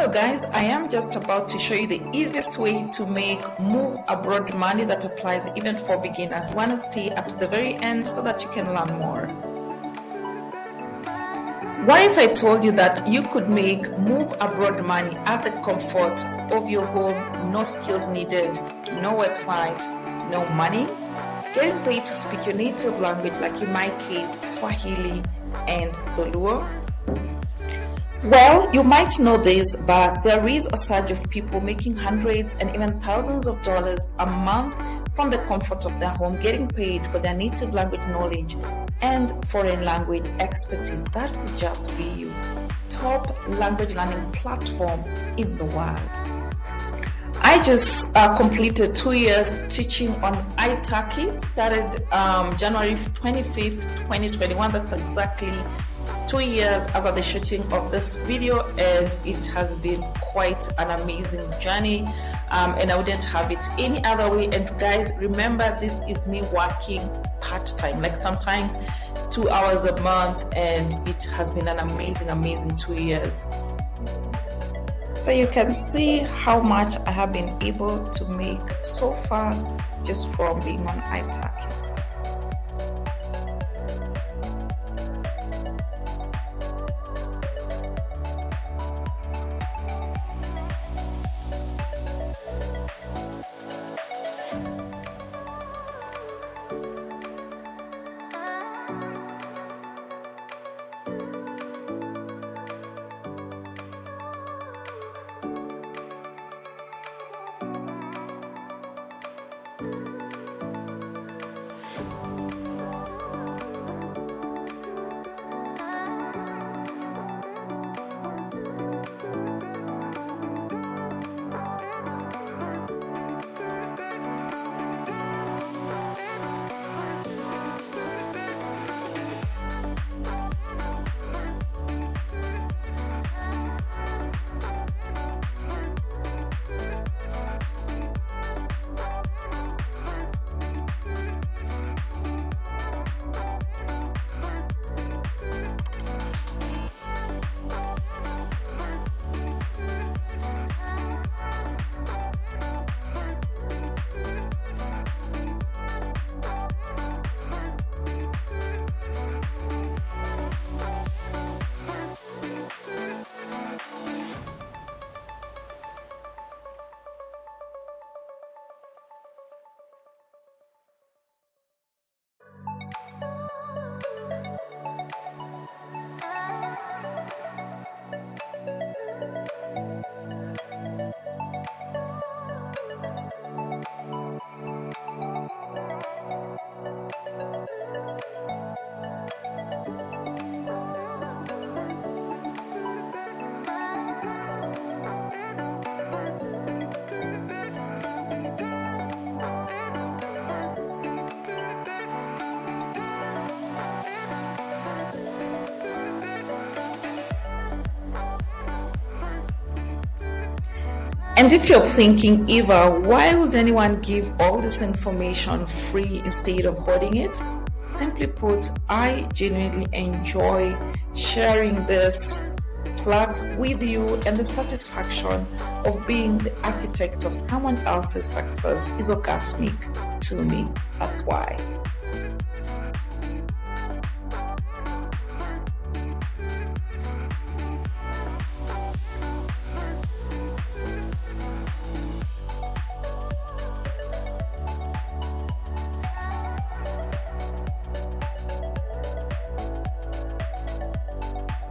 Hello guys, I am just about to show you the easiest way to make move abroad money that applies even for beginners. Want to stay up to the very end so that you can learn more. What if I told you that you could make move abroad money at the comfort of your home, no skills needed, no website, no money, getting paid to speak your native language, like in my case, Swahili and the Luo? Well, you might know this, but there is a surge of people making hundreds and even thousands of dollars a month from the comfort of their home, getting paid for their native language knowledge and foreign language expertise. That would just be you. Top language learning platform in the world. I just completed 2 years teaching on Italki, started January 25th, 2021. That's exactly 2 years as of the shooting of this video, and it has been quite an amazing journey, and I wouldn't have it any other way. And guys, remember, this is me working part-time, like sometimes 2 hours a month, and it has been an amazing 2 years. So you can see how much I have been able to make so far just from being on Italki. And if you're thinking, Eva, why would anyone give all this information free instead of hoarding it? Simply put, I genuinely enjoy sharing this plugs with you, and the satisfaction of being the architect of someone else's success is orgasmic to me. That's why.